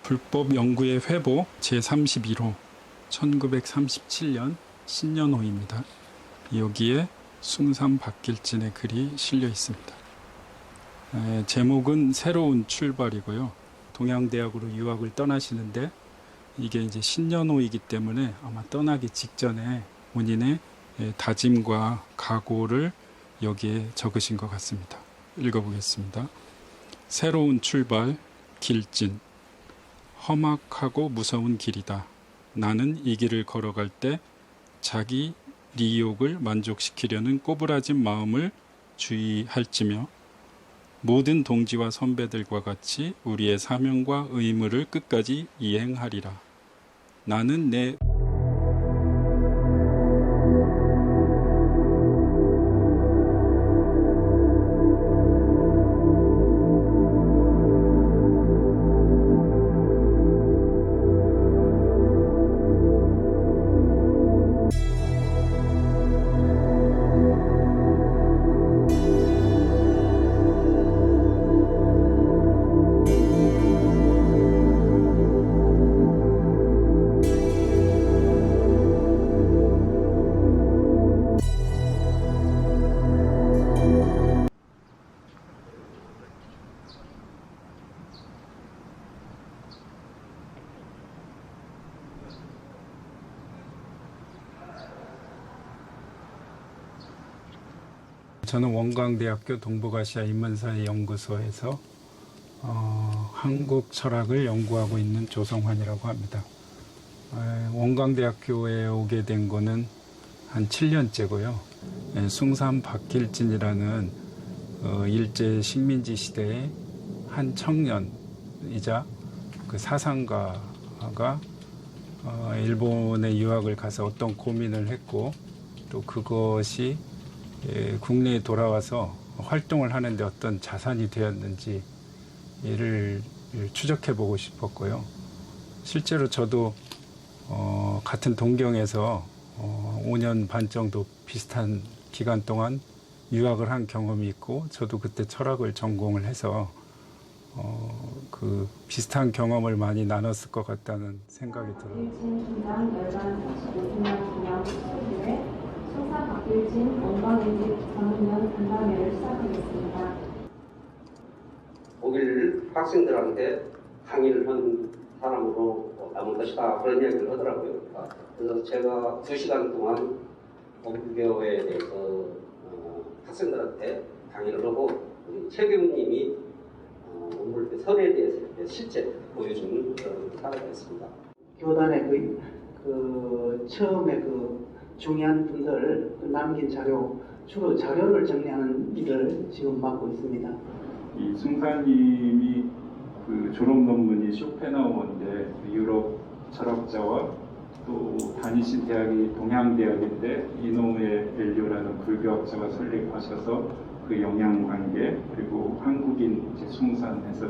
불법 영구의 회복 제31호 1937년 신년호입니다. 여기에 숭산 박길진의 글이 실려 있습니다. 제목은 새로운 출발이고요. 동양대학으로 유학을 떠나시는데 이게 이제 신년호이기 때문에 아마 떠나기 직전에 본인의 다짐과 각오를 여기에 적으신 것 같습니다. 읽어보겠습니다. 새로운 출발, 길진. 험악하고 무서운 길이다. 나는 이 길을 걸어갈 때 자기 리욕을 만족시키려는 꼬부라진 마음을 주의할지며 모든 동지와 선배들과 같이 우리의 사명과 의무를 끝까지 이행하리라. 나는 내 저는 원광대학교 동북아시아 인문사회 연구소에서 한국 철학을 연구하고 있는 조성환이라고 합니다. 원광대학교에 오게 된 거는 한 7년째고요. 숭산 박길진이라는 일제 식민지 시대의 한 청년이자 그 사상가가 일본에 유학을 가서 어떤 고민을 했고 또 그것이 국내에 돌아와서 활동을 하는데 어떤 자산이 되었는지 이를 추적해 보고 싶었고요. 실제로 저도 같은 동경에서 5년 반 정도 비슷한 기간 동안 유학을 한 경험이 있고 저도 그때 철학을 전공을 해서 그 비슷한 경험을 많이 나눴을 것 같다는 생각이 들어요. 숭산 박길진 원광의 집 전면 간담회를 시작하겠습니다. 독일 학생들한테 강의를 한 사람으로 남은 것이다 그런 이야기를 하더라고요. 그래서 제가 2시간 동안 법교에 대해서 학생들한테 강의를 하고 우리 최 교수님이 원불 설에 대해서 실제 보여주는 그런 사례가 있습니다. 교단의 처음에 중요한 분들 남긴 자료, 주로 자료를 정리하는 일을 지금 맡고 있습니다. 이 숭산님이 그 졸업 논문이 쇼펜하우어인데 유럽 철학자와 또 다니신 대학이 동양대학인데 이노우에 엘리오라는 불교학자가 설립하셔서 그 영향관계 그리고 한국인 숭산에서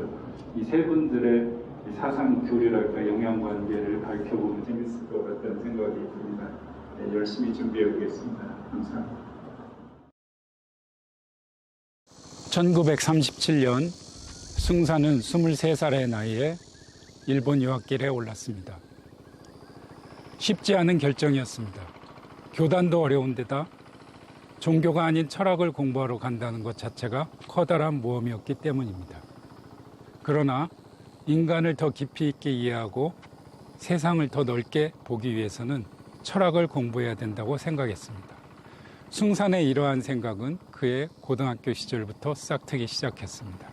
이 세 분들의 사상 교류랄까 영향관계를 밝혀보면 재밌을 것 같다는 생각이 듭니다. 네, 열심히 준비해 보겠습니다. 감사합니다. 1937년 숭산은 23살의 나이에 일본 유학길에 올랐습니다. 쉽지 않은 결정이었습니다. 교단도 어려운 데다 종교가 아닌 철학을 공부하러 간다는 것 자체가 커다란 모험이었기 때문입니다. 그러나 인간을 더 깊이 있게 이해하고 세상을 더 넓게 보기 위해서는 철학을 공부해야 된다고 생각했습니다. 숭산의 이러한 생각은 그의 고등학교 시절부터 싹트기 시작했습니다.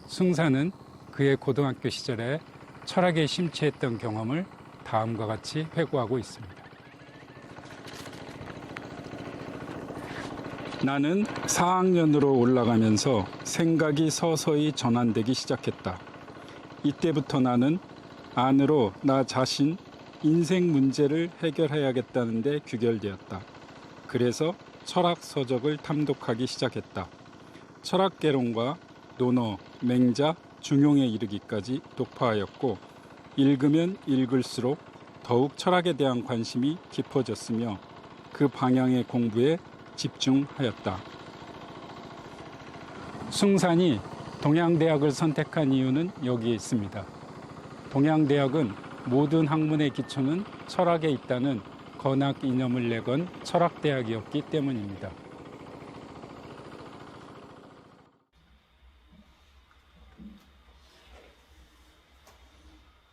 숭산은 그의 고등학교 시절에 철학에 심취했던 경험을 다음과 같이 회고하고 있습니다. 나는 4학년으로 올라가면서 생각이 서서히 전환되기 시작했다. 이때부터 나는 안으로 나 자신 인생 문제를 해결해야겠다는 데 귀결되었다. 그래서 철학 서적을 탐독하기 시작했다. 철학개론과 논어, 맹자, 중용에 이르기까지 독파하였고 읽으면 읽을수록 더욱 철학에 대한 관심이 깊어졌으며 그 방향의 공부에 집중하였다. 숭산이 동양대학을 선택한 이유는 여기에 있습니다. 동양대학은 모든 학문의 기초는 철학에 있다는 건학 이념을 내건 철학대학이었기 때문입니다.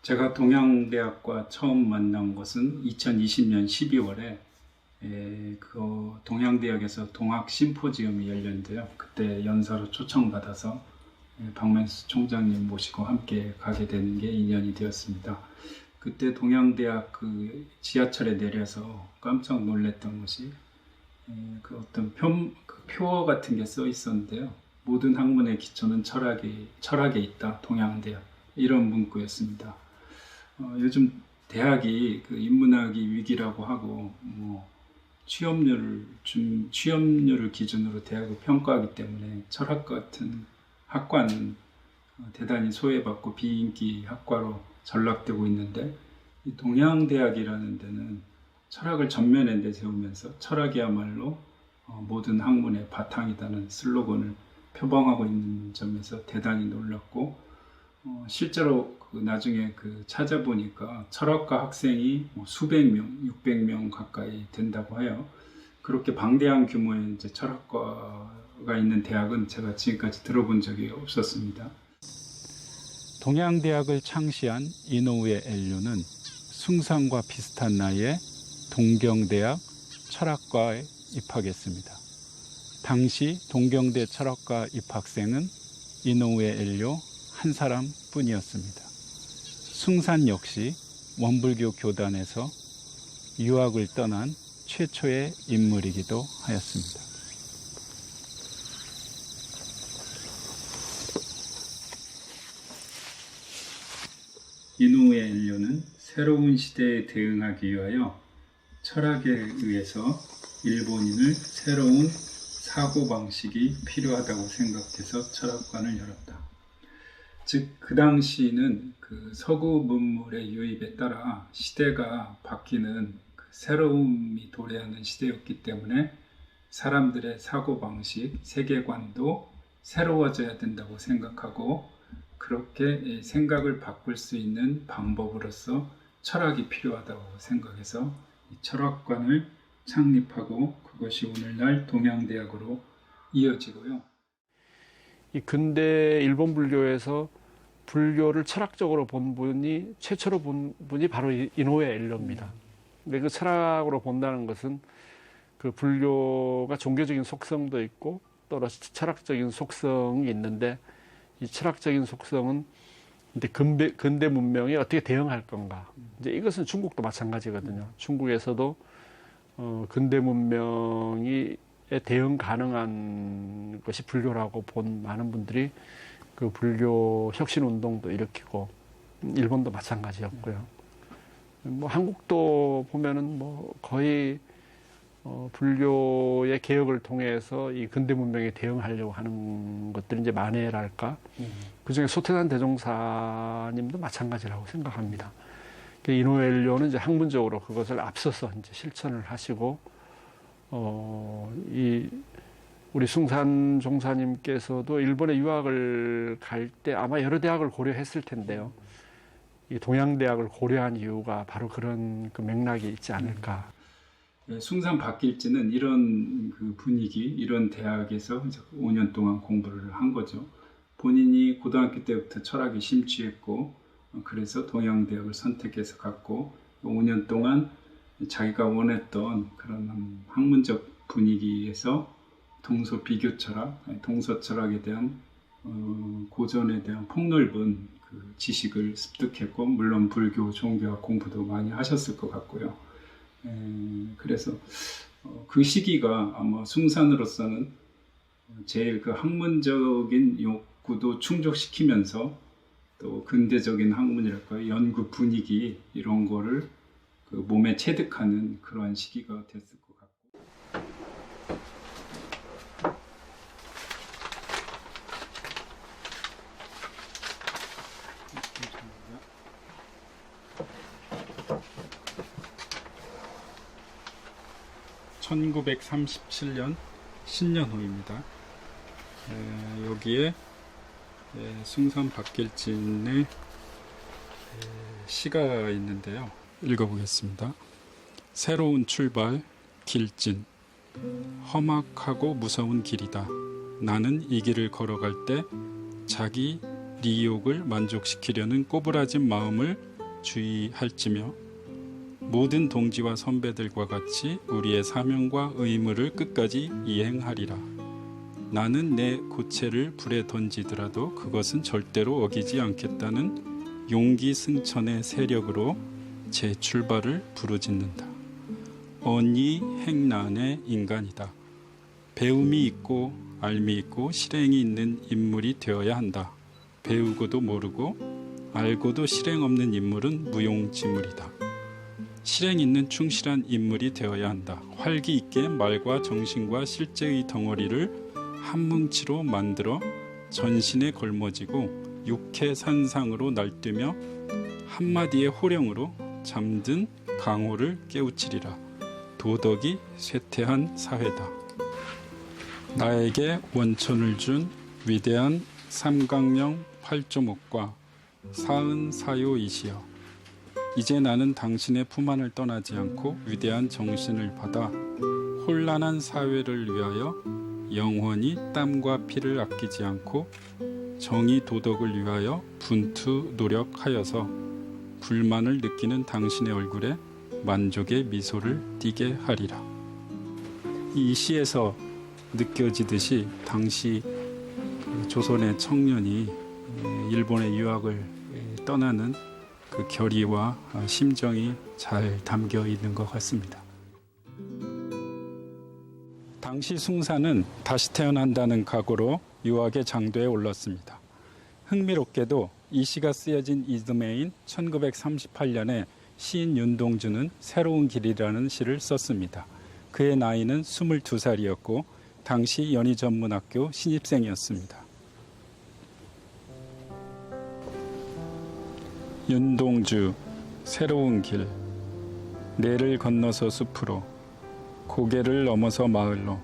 제가 동양대학과 처음 만난 것은 2020년 12월에 그 동양대학에서 동학 심포지엄이 열렸는데요. 그때 연사로 초청받아서 박명수 총장님 모시고 함께 가게 되는 게 인연이 되었습니다. 그때 동양대학 그 지하철에 내려서 깜짝 놀랐던 것이 그 어떤 표 같은 게 써 있었는데요. 모든 학문의 기초는 철학에 있다. 동양대학 이런 문구였습니다. 요즘 대학이 그 인문학이 위기라고 하고 뭐 취업률을 기준으로 대학을 평가하기 때문에 철학 같은 학과는 대단히 소외받고 비인기 학과로 전락되고 있는데 이 동양대학이라는 데는 철학을 전면에 내세우면서 철학이야말로 모든 학문의 바탕이라는 슬로건을 표방하고 있는 점에서 대단히 놀랐고 실제로 나중에 찾아보니까 철학과 학생이 수백 명, 600명 가까이 된다고 해요. 그렇게 방대한 규모의 이제 철학과가 있는 대학은 제가 지금까지 들어본 적이 없었습니다. 동양대학을 창시한 이노우에 엘류는 숭산과 비슷한 나이에 동경대학 철학과에 입학했습니다. 당시 동경대 철학과 입학생은 이노우에 엘류 한 사람뿐이었습니다. 숭산 역시 원불교 교단에서 유학을 떠난 최초의 인물이기도 하였습니다. 이노우에 엘류는 새로운 시대에 대응하기 위하여 철학에 의해서 일본인을 새로운 사고방식이 필요하다고 생각해서 철학관을 열었다. 즉, 그 당시는 그 서구 문물의 유입에 따라 시대가 바뀌는 새로움이 도래하는 시대였기 때문에 사람들의 사고방식, 세계관도 새로워져야 된다고 생각하고 그렇게 생각을 바꿀 수 있는 방법으로서 철학이 필요하다고 생각해서 이 철학관을 창립하고 그것이 오늘날 동양대학으로 이어지고요. 이 근대 일본 불교에서 불교를 철학적으로 본 분이 최초로 본 분이 바로 이노우에 엘류입니다. 근데 그 철학으로 본다는 것은 그 불교가 종교적인 속성도 있고 또 철학적인 속성이 있는데 이 철학적인 속성은 이제 근대 문명이 어떻게 대응할 건가. 이제 이것은 중국도 마찬가지거든요. 중국에서도 근대 문명이 대응 가능한 것이 불교라고 본 많은 분들이 그 불교 혁신 운동도 일으키고 일본도 마찬가지였고요. 뭐 한국도 보면은 뭐 거의 불교의 개혁을 통해서 이 근대 문명에 대응하려고 하는 것들이 이제 만해랄까. 그중에 소태산 대종사님도 마찬가지라고 생각합니다. 이노우에 엘류는 이제 학문적으로 그것을 앞서서 이제 실천을 하시고 우리 숭산 종사님께서도 일본에 유학을 갈 때 아마 여러 대학을 고려했을 텐데요. 이 동양대학을 고려한 이유가 바로 그런 그 맥락이 있지 않을까. 숭산 박길지는 이런 그 분위기, 이런 대학에서 5년 동안 공부를 한 거죠. 본인이 고등학교 때부터 철학에 심취했고 그래서 동양대학을 선택해서 갔고 5년 동안 자기가 원했던 그런 학문적 분위기에서 동서 비교 철학, 동서 철학에 대한 고전에 대한 폭넓은 그 지식을 습득했고 물론 불교, 종교학 공부도 많이 하셨을 것 같고요. 그래서 그 시기가 아마 숭산으로서는 제일 그 학문적인 욕구도 충족시키면서 또 근대적인 학문이랄까요, 연구 분위기 이런 거를 그 몸에 체득하는 그러한 시기가 됐을 것 같고. (1937년) 신년호입니다. 여기에 숭산 박길진의 시가 있는데요. 읽어보겠습니다. 새로운 출발, 길진. 험악하고 무서운 길이다. 나는 이 길을 걸어갈 때 자기 리욕을 만족시키려는 꼬부라진 마음을 주의할지며 모든 동지와 선배들과 같이 우리의 사명과 의무를 끝까지 이행하리라. 나는 내 고체를 불에 던지더라도 그것은 절대로 어기지 않겠다는 용기 승천의 세력으로 제 출발을 부르짖는다. 언이 행난의 인간이다. 배움이 있고 알미 있고 실행이 있는 인물이 되어야 한다. 배우고도 모르고 알고도 실행 없는 인물은 무용지물이다. 실행 있는 충실한 인물이 되어야 한다. 활기 있게 말과 정신과 실제의 덩어리를 한 뭉치로 만들어 전신에 걸머지고 육해산상으로 날뛰며 한마디의 호령으로 잠든 강호를 깨우치리라. 도덕이 쇠퇴한 사회다. 나에게 원천을 준 위대한 삼강령 팔조목과 사은사요이시여, 이제 나는 당신의 품 안을 떠나지 않고 위대한 정신을 받아 혼란한 사회를 위하여 영원히 땀과 피를 아끼지 않고 정의 도덕을 위하여 분투 노력하여서 불만을 느끼는 당신의 얼굴에 만족의 미소를 띠게 하리라. 이 시에서 느껴지듯이 당시 조선의 청년이 일본의 유학을 떠나는 그 결의와 심정이 잘 담겨 있는 것 같습니다. 당시 숭사는 다시 태어난다는 각오로 유학의 장도에 올랐습니다. 흥미롭게도 이 시가 쓰여진 이듬해인 1938년에 시인 윤동주는 새로운 길이라는 시를 썼습니다. 그의 나이는 22살이었고 당시 연희전문학교 신입생이었습니다. 윤동주, 새로운 길. 내를 건너서 숲으로, 고개를 넘어서 마을로,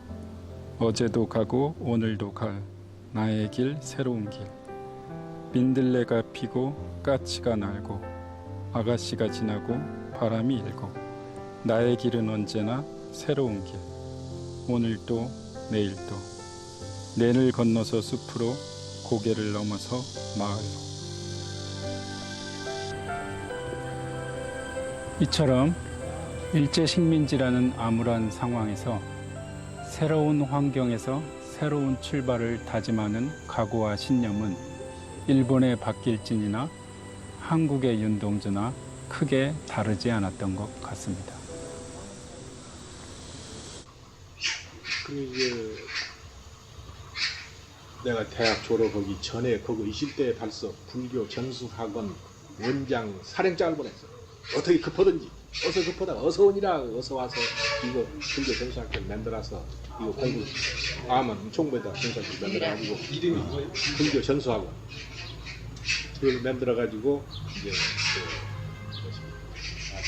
어제도 가고 오늘도 갈 나의 길, 새로운 길. 민들레가 피고 까치가 날고 아가씨가 지나고 바람이 일고 나의 길은 언제나 새로운 길. 오늘도 내일도 내를 건너서 숲으로, 고개를 넘어서 마을로. 이처럼 일제식민지라는 암울한 상황에서 새로운 환경에서 새로운 출발을 다짐하는 각오와 신념은 일본의 박길진이나 한국의 윤동주나 크게 다르지 않았던 것 같습니다. 이제 내가 대학 졸업하기 전에 거기 있을 때 벌써 불교 전수학원 원장 사령장을 보냈어. 어떻게 급하든지 어서 급하다 어서 오니라 어서 와서 이거 불교 전수학교를 만들어서 이거 공부 아만 총부에다 전수학교를 만들어가지고 이름이 불교 전수학원 그걸 만들어가지고 이제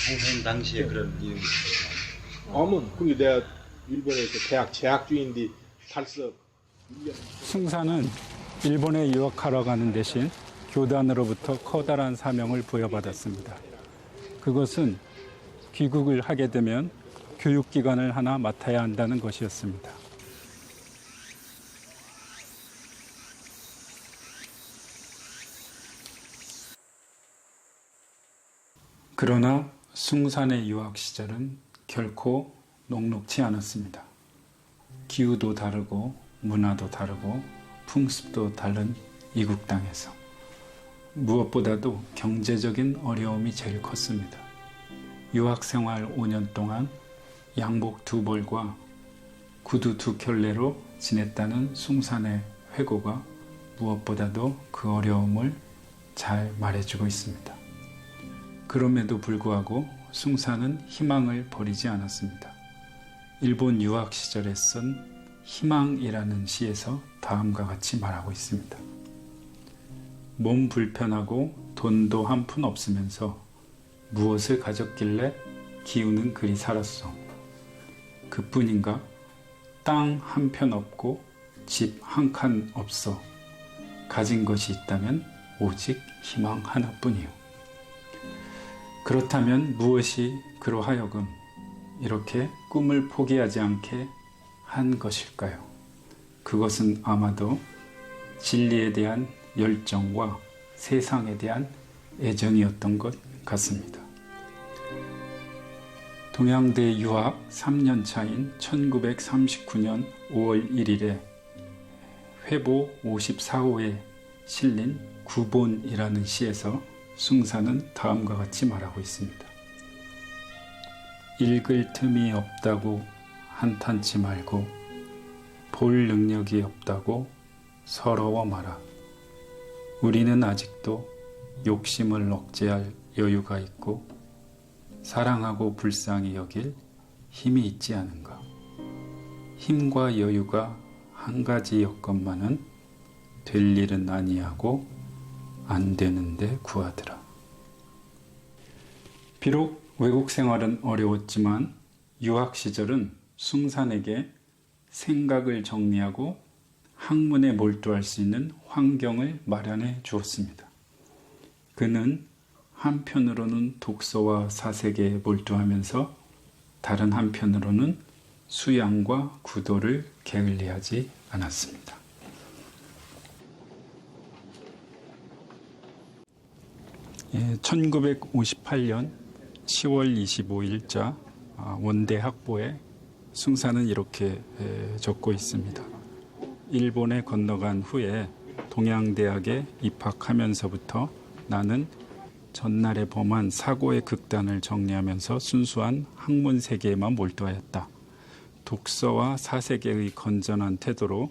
선생님 당시에 그런 이름이 아만 그게 내가 일본에서 대학 재학 중인데 벌써 1년 숭사는 일본에 유학하러 가는 대신 교단으로부터 커다란 사명을 부여받았습니다. 그것은 귀국을 하게 되면 교육기관을 하나 맡아야 한다는 것이었습니다. 그러나 숭산의 유학 시절은 결코 녹록치 않았습니다. 기후도 다르고 문화도 다르고 풍습도 다른 이국 땅에서 무엇보다도 경제적인 어려움이 제일 컸습니다. 유학생활 5년 동안 양복 2벌과 구두 2켤레로 지냈다는 숭산의 회고가 무엇보다도 그 어려움을 잘 말해주고 있습니다. 그럼에도 불구하고 숭산은 희망을 버리지 않았습니다. 일본 유학 시절에 쓴 희망이라는 시에서 다음과 같이 말하고 있습니다. 몸 불편하고 돈도 한 푼 없으면서 무엇을 가졌길래 기우는 그리 살았소. 그뿐인가? 땅 한 편 없고 집 한 칸 없어. 가진 것이 있다면 오직 희망 하나뿐이요. 그렇다면 무엇이 그로 하여금 이렇게 꿈을 포기하지 않게 한 것일까요? 그것은 아마도 진리에 대한 열정과 세상에 대한 애정이었던 것 같습니다. 동양대 유학 3년 차인 1939년 5월 1일에 회보 54호에 실린 구본이라는 시에서 숭사는 다음과 같이 말하고 있습니다. 읽을 틈이 없다고 한탄치 말고 볼 능력이 없다고 서러워 마라. 우리는 아직도 욕심을 억제할 여유가 있고 사랑하고 불쌍히 여길 힘이 있지 않은가. 힘과 여유가 한 가지 여건만은 될 일은 아니하고 안 되는데 구하더라. 비록 외국 생활은 어려웠지만 유학 시절은 숭산에게 생각을 정리하고 학문에 몰두할 수 있는 환경을 마련해 주었습니다. 그는 한편으로는 독서와 사색에 몰두하면서 다른 한편으로는 수양과 구도를 게을리하지 않았습니다. 1958년 10월 25일자 원대 학보에 숭사는 이렇게 적고 있습니다. 일본에 건너간 후에 동양대학에 입학하면서부터 나는 전날에 범한 사고의 극단을 정리하면서 순수한 학문 세계에만 몰두하였다. 독서와 사색의 건전한 태도로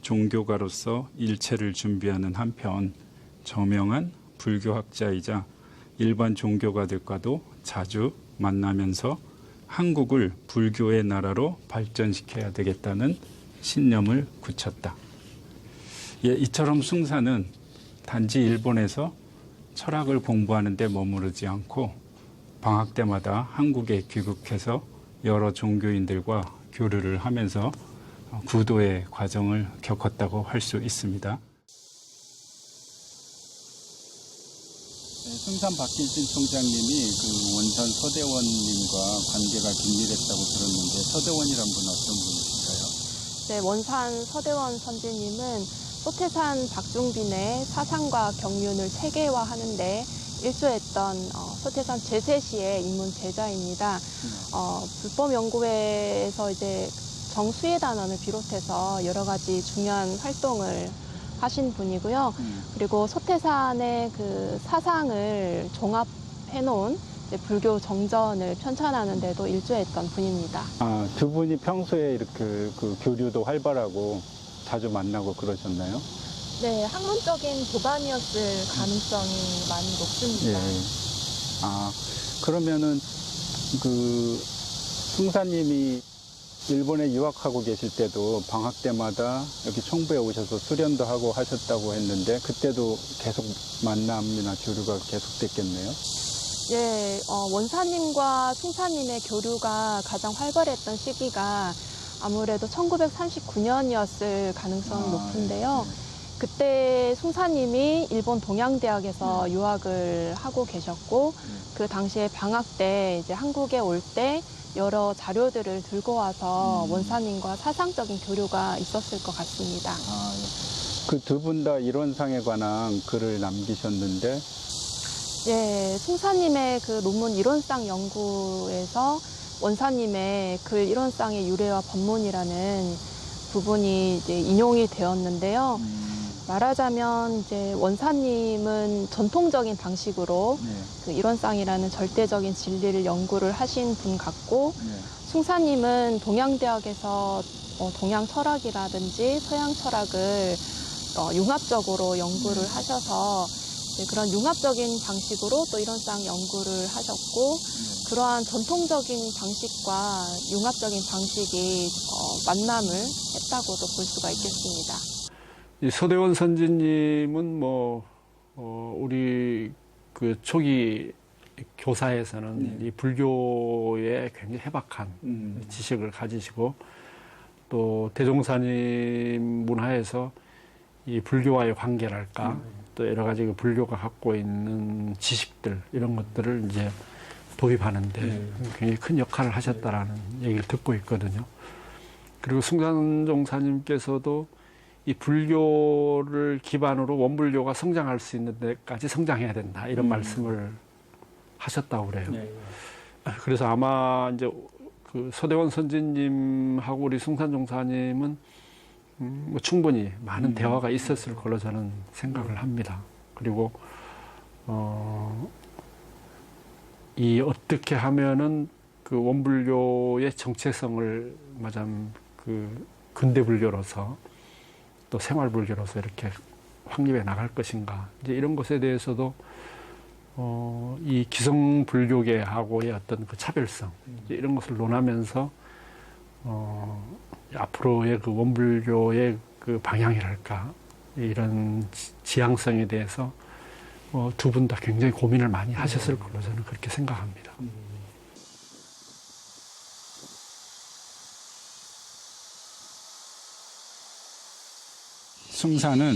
종교가로서 일체를 준비하는 한편 저명한 불교학자이자 일반 종교가들과도 자주 만나면서 한국을 불교의 나라로 발전시켜야 되겠다는 신념을 굳혔다. 이처럼 숭사는 단지 일본에서 철학을 공부하는 데 머무르지 않고 방학 때마다 한국에 귀국해서 여러 종교인들과 교류를 하면서 구도의 과정을 겪었다고 할 수 있습니다. 숭산 박길진 총장님이 그 원산 서대원님과 관계가 긴밀했다고 들었는데 서대원이란 분은 어떤 분이실까요? 네, 원산 서대원 선지님은 소태산 박중빈의 사상과 경륜을 체계화하는데 일조했던 소태산 제세시의 인문 제자입니다. 불법연구회에서 이제 정수의 단원을 비롯해서 여러 가지 중요한 활동을 하신 분이고요. 그리고 소태산의 그 사상을 종합해 놓은 불교 정전을 편찬하는 데도 일조했던 분입니다. 두 분이 평소에 이렇게 그 교류도 활발하고 자주 만나고 그러셨나요? 네, 학문적인 교반이었을 가능성이 많이 높습니다. 그러면은 그 숭사님이 일본에 유학하고 계실 때도 방학 때마다 여기 청부에 오셔서 수련도 하고 하셨다고 했는데 그때도 계속 만남이나 교류가 계속됐겠네요? 네, 원사님과 숭사님의 교류가 가장 활발했던 시기가 아무래도 1939년이었을 가능성이 높은데요. 그때 숭사님이 일본 동양대학에서 유학을 하고 계셨고 그 당시에 방학 때 이제 한국에 올 때 여러 자료들을 들고 와서 원사님과 사상적인 교류가 있었을 것 같습니다. 그 두 분 다 이론상에 관한 글을 남기셨는데 예, 숭사님의 그 논문 이론상 연구에서 원사님의 글 이론상의 유래와 법문이라는 부분이 이제 인용이 되었는데요. 말하자면 이제 원사님은 전통적인 방식으로 그 이론상이라는 절대적인 진리를 연구를 하신 분 같고 숭사님은 동양대학에서 동양 철학이라든지 서양 철학을 융합적으로 연구를 하셔서 그런 융합적인 방식으로 또 이론상 연구를 하셨고 그러한 전통적인 방식과 융합적인 방식이 만남을 했다고도 볼 수가 있겠습니다. 이 서대원 선지님은 우리 그 초기 교사에서는 이 불교에 굉장히 해박한 지식을 가지시고 또 대종사님 문화에서 이 불교와의 관계랄까 또 여러 가지 그 불교가 갖고 있는 지식들 이런 것들을 이제 도입하는데 굉장히 큰 역할을 하셨다라는 얘기를 듣고 있거든요. 그리고 숭산종사님께서도 이 불교를 기반으로 원불교가 성장할 수 있는 데까지 성장해야 된다 이런 말씀을 하셨다고 그래요. 그래서 아마 이제 그 서대원 선지님하고 우리 숭산종사님은 뭐 충분히 많은 대화가 있었을 걸로 저는 생각을 합니다. 그리고 이 어떻게 하면은 그 원불교의 정체성을 마참 그 근대 불교로서 또 생활 불교로서 이렇게 확립해 나갈 것인가 이제 이런 것에 대해서도 이 기성 불교계하고의 어떤 그 차별성 이제 이런 것을 논하면서 앞으로의 그 원불교의 그 방향이랄까 이런 지향성에 대해서 두 분 다 굉장히 고민을 많이 하셨을 걸로 저는 그렇게 생각합니다. 숭산은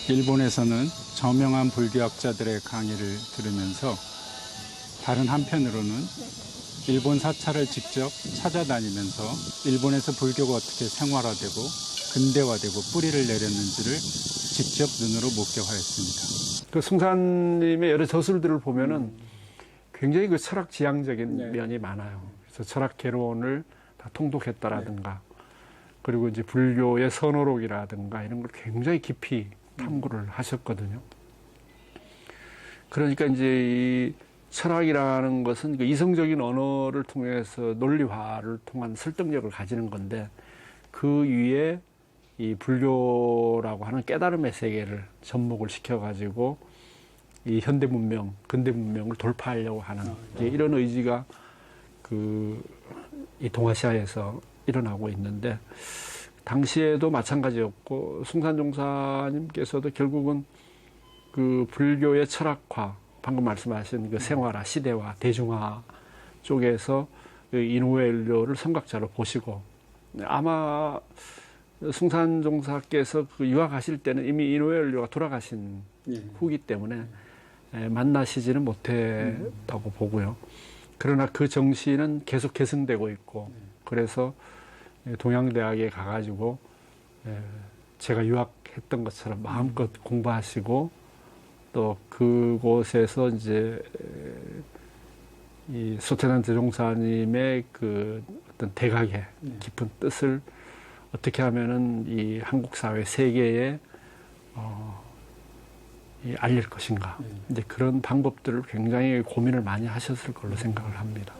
일본에서는 저명한 불교학자들의 강의를 들으면서 다른 한편으로는 일본 사찰을 직접 찾아다니면서 일본에서 불교가 어떻게 생활화되고 근대화되고 뿌리를 내렸는지를 직접 눈으로 목격하였습니다. 그 숭산님의 여러 저술들을 보면은 굉장히 그 철학 지향적인 면이 많아요. 그래서 철학 개론을 다 통독했다라든가 그리고 이제 불교의 선어록이라든가 이런 걸 굉장히 깊이 탐구를 하셨거든요. 그러니까 이제 이 철학이라는 것은 그 이성적인 언어를 통해서 논리화를 통한 설득력을 가지는 건데 그 위에 이 불교라고 하는 깨달음의 세계를 접목을 시켜가지고 이 현대 문명, 근대 문명을 돌파하려고 하는 이런 의지가 이 동아시아에서 일어나고 있는데 당시에도 마찬가지였고 숭산종사님께서도 결국은 그 불교의 철학화, 방금 말씀하신 그 생활화, 시대화, 대중화 쪽에서 이노우에 일료를 선각자로 보시고 아마 숭산종사께서 그 유학하실 때는 이미 이노우에 일료가 돌아가신 후기 때문에 만나시지는 못했다고 보고요. 그러나 그 정신은 계속 계승되고 있고 그래서 동양대학에 가가지고 제가 유학했던 것처럼 마음껏 공부하시고 또 그곳에서 이제 이 소태난 대종사님의 그 어떤 대각의 깊은 뜻을 어떻게 하면은 이 한국 사회 세계에 알릴 것인가 이제 그런 방법들을 굉장히 고민을 많이 하셨을 걸로 생각을 합니다.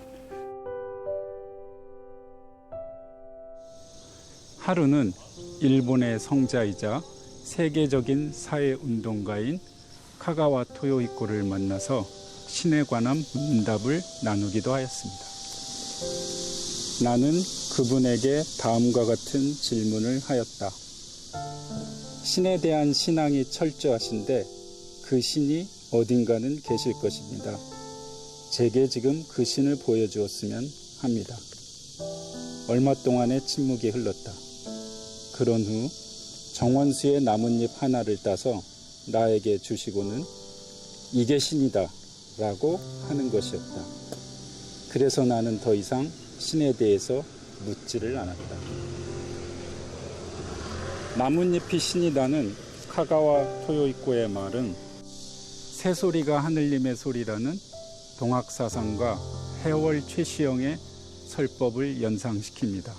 하루는 일본의 성자이자 세계적인 사회운동가인 카가와 토요이코를 만나서 신에 관한 문답을 나누기도 하였습니다. 나는 그분에게 다음과 같은 질문을 하였다. 신에 대한 신앙이 철저하신데 그 신이 어딘가는 계실 것입니다. 제게 지금 그 신을 보여주었으면 합니다. 얼마 동안의 침묵이 흘렀다. 그런 후 정원수의 나뭇잎 하나를 따서 나에게 주시고는 이게 신이다 라고 하는 것이었다. 그래서 나는 더 이상 신에 대해서 묻지를 않았다. 나뭇잎이 신이다는 카가와 토요이코의 말은 새소리가 하늘님의 소리라는 동학사상과 해월 최시영의 설법을 연상시킵니다.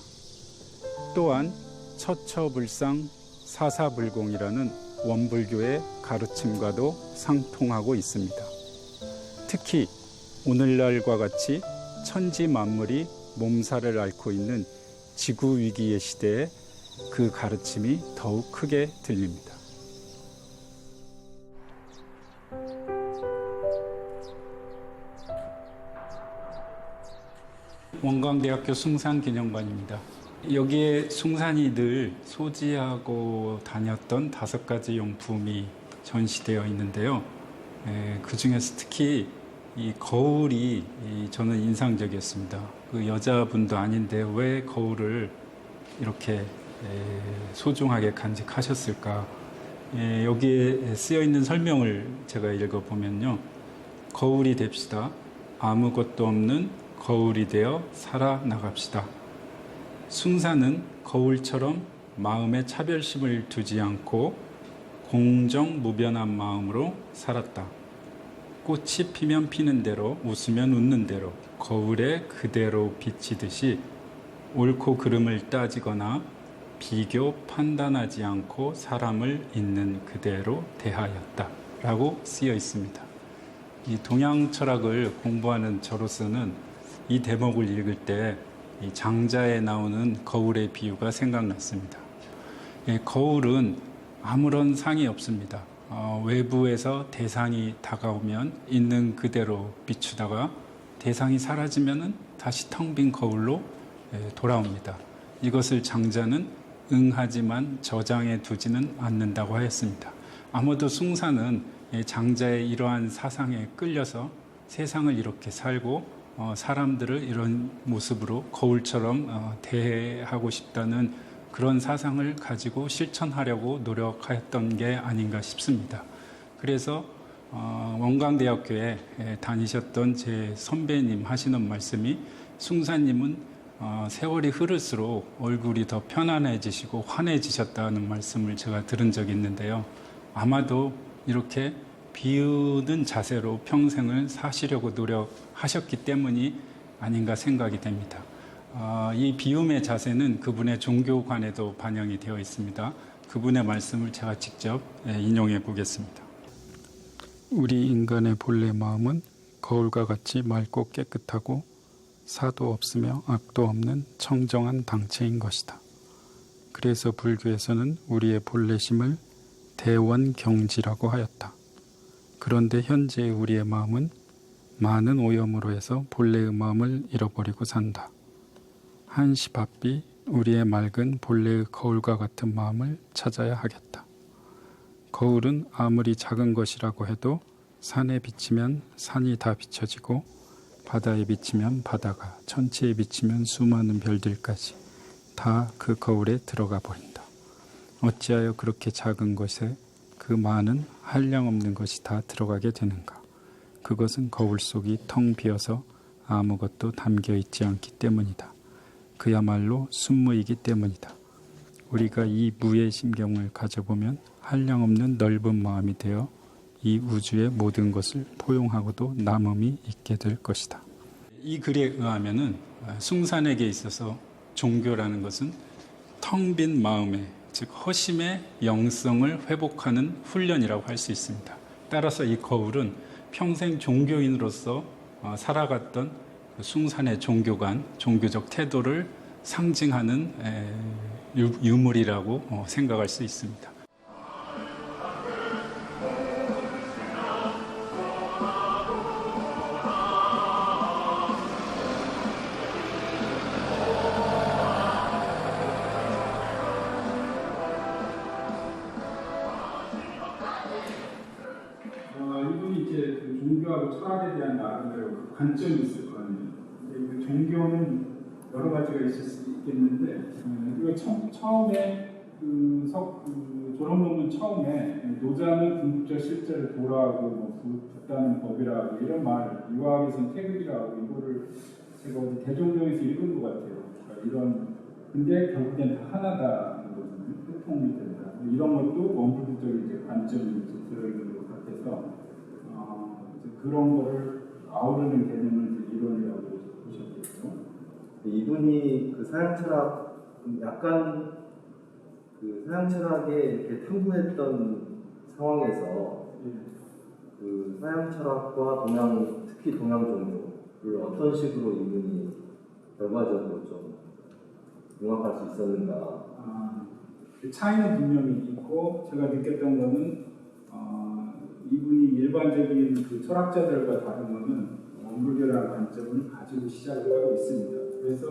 또한 처처불상 사사불공이라는 원불교의 가르침과도 상통하고 있습니다. 특히 오늘날과 같이 천지 만물이 몸살을 앓고 있는 지구위기의 시대에 그 가르침이 더욱 크게 들립니다. 원광대학교 숭산기념관입니다. 여기에 숭산이 늘 소지하고 다녔던 5가지 용품이 전시되어 있는데요. 그 중에서 특히 이 거울이 저는 인상적이었습니다. 그 여자분도 아닌데 왜 거울을 이렇게 소중하게 간직하셨을까? 여기에 쓰여 있는 설명을 제가 읽어보면요. 거울이 됩시다. 아무것도 없는 거울이 되어 살아나갑시다. 숭사는 거울처럼 마음에 차별심을 두지 않고 공정무변한 마음으로 살았다. 꽃이 피면 피는 대로, 웃으면 웃는 대로, 거울에 그대로 비치듯이 옳고 그름을 따지거나 비교 판단하지 않고 사람을 있는 그대로 대하였다 라고 쓰여 있습니다. 이 동양 철학을 공부하는 저로서는 이 대목을 읽을 때 이 장자에 나오는 거울의 비유가 생각났습니다. 거울은 아무런 상이 없습니다. 외부에서 대상이 다가오면 있는 그대로 비추다가 대상이 사라지면 다시 텅 빈 거울로 돌아옵니다. 이것을 장자는 응하지만 저장해 두지는 않는다고 하였습니다. 아마도 숭사는 장자의 이러한 사상에 끌려서 세상을 이렇게 살고 사람들을 이런 모습으로 거울처럼 대하고 싶다는 그런 사상을 가지고 실천하려고 노력하였던 게 아닌가 싶습니다. 그래서 원광대학교에 다니셨던 제 선배님 하시는 말씀이 숭사님은 세월이 흐를수록 얼굴이 더 편안해지시고 환해지셨다는 말씀을 제가 들은 적이 있는데요. 아마도 이렇게 비우는 자세로 평생을 사시려고 노력하셨기 때문이 아닌가 생각이 됩니다. 이 비움의 자세는 그분의 종교관에도 반영이 되어 있습니다. 그분의 말씀을 제가 직접 인용해 보겠습니다. 우리 인간의 본래 마음은 거울과 같이 맑고 깨끗하고 사도 없으며 악도 없는 청정한 당체인 것이다. 그래서 불교에서는 우리의 본래심을 대원경지라고 하였다. 그런데 현재의 우리의 마음은 많은 오염으로 해서 본래의 마음을 잃어버리고 산다. 한시 바삐 우리의 맑은 본래의 거울과 같은 마음을 찾아야 하겠다. 거울은 아무리 작은 것이라고 해도 산에 비치면 산이 다 비춰지고 바다에 비치면 바다가, 천체에 비치면 수많은 별들까지 다 그 거울에 들어가 버린다. 어찌하여 그렇게 작은 것에 그 많은 한량없는 것이 다 들어가게 되는가? 그것은 거울 속이 텅 비어서 아무것도 담겨 있지 않기 때문이다. 그야말로 순무이기 때문이다. 우리가 이 무의 심경을 가져보면 한량없는 넓은 마음이 되어 이 우주의 모든 것을 포용하고도 남음이 있게 될 것이다. 이 글에 의하면은 숭산에게 있어서 종교라는 것은 텅 빈 마음의, 즉 허심의 영성을 회복하는 훈련이라고 할 수 있습니다. 따라서 이 거울은 평생 종교인으로서 살아갔던 숭산의 종교관, 종교적 태도를 상징하는 유물이라고 생각할 수 있습니다. 이분이 이제 그 종교하고 철학에 대한 나름대로 관점이 있을 거 아니에요. 그 종교는 여러 가지가 있을 수 있겠는데, 우리가 처음에 졸업 논문 처음에 노자는 궁극적 실제를 도라하고 붙다는 법이라고 이런 말, 유학에선 태극이라고 이거를 제가 어디 대종교에서 읽은 것 같아요. 그러니까 이런 근데 결국엔 다 하나다는 거거든요. 소통이 된다. 이런 것도 원불교적인 이제 관점이 들어있는 것 같아서 그런 거를 아우르는 개념을 이론이라고 보셨겠죠. 이분이 그 서양 철학 약간 그 서양 철학에 이렇게 탐구했던 상황에서 그 서양 철학과 동양, 특히 동양 종교를 어떤 식으로 이분이 결과적으로 좀 융합할 수 있었는가. 차이는 분명히 있고 제가 느꼈던 거는 이분이 일반적인 그 철학자들과 다른 거는 원불교라는 관점을 가지고 시작을 하고 있습니다. 그래서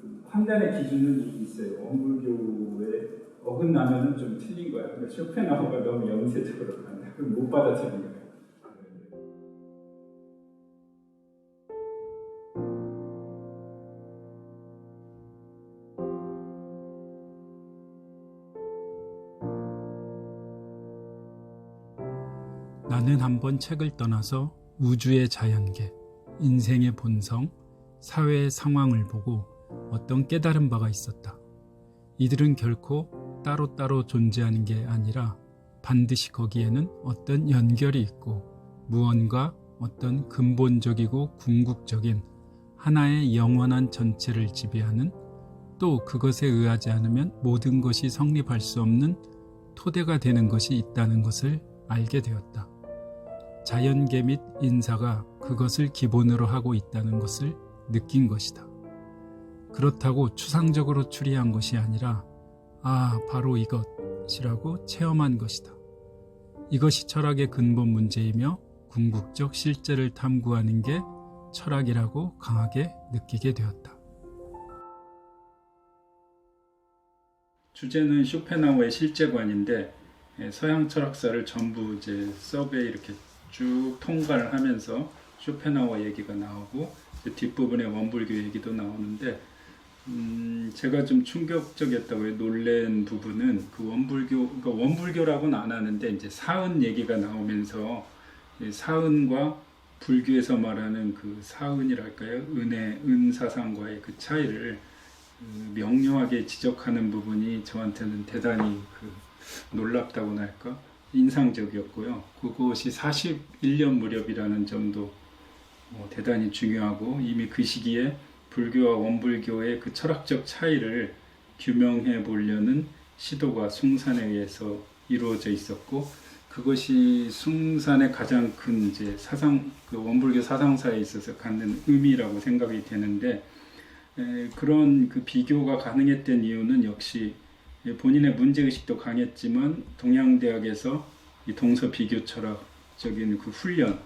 그 판단의 기준은 있어요. 원불교에 어긋나면은 좀 틀린 거야. 그러니까 쇼펜하우어가 너무 염세적으로 간다. 그럼 못 받아들이는 거예요. 나는 한번 책을 떠나서 우주의 자연계, 인생의 본성, 사회의 상황을 보고 어떤 깨달은 바가 있었다. 이들은 결코 따로따로 존재하는 게 아니라 반드시 거기에는 어떤 연결이 있고 무언가 어떤 근본적이고 궁극적인 하나의 영원한 전체를 지배하는, 또 그것에 의하지 않으면 모든 것이 성립할 수 없는 토대가 되는 것이 있다는 것을 알게 되었다. 자연계 및 인사가 그것을 기본으로 하고 있다는 것을 느낀 것이다. 그렇다고 추상적으로 추리한 것이 아니라 바로 이것이라고 체험한 것이다. 이것이 철학의 근본 문제이며 궁극적 실제를 탐구하는 게 철학이라고 강하게 느끼게 되었다. 주제는 쇼펜하우어의 실제관인데 서양 철학사를 전부 이제 서베이 이렇게 쭉 통과를 하면서 쇼펜하우어 얘기가 나오고 뒷부분에 원불교 얘기도 나오는데 제가 좀 충격적이었다고 놀란 부분은 그 그러니까 원불교라고는 안 하는데 이제 사은 얘기가 나오면서 사은과 불교에서 말하는 그 사은이랄까요? 은사상과의 그 차이를 명료하게 지적하는 부분이 저한테는 대단히 놀랍다고나 할까? 인상적이었고요. 그것이 41년 무렵이라는 점도 대단히 중요하고 이미 그 시기에 불교와 원불교의 그 철학적 차이를 규명해 보려는 시도가 숭산에 의해서 이루어져 있었고 그것이 숭산의 가장 큰 이제 그 원불교 사상사에 있어서 갖는 의미라고 생각이 되는데 그런 그 비교가 가능했던 이유는 역시 본인의 문제의식도 강했지만 동양대학에서 이 동서 비교 철학적인 그 훈련,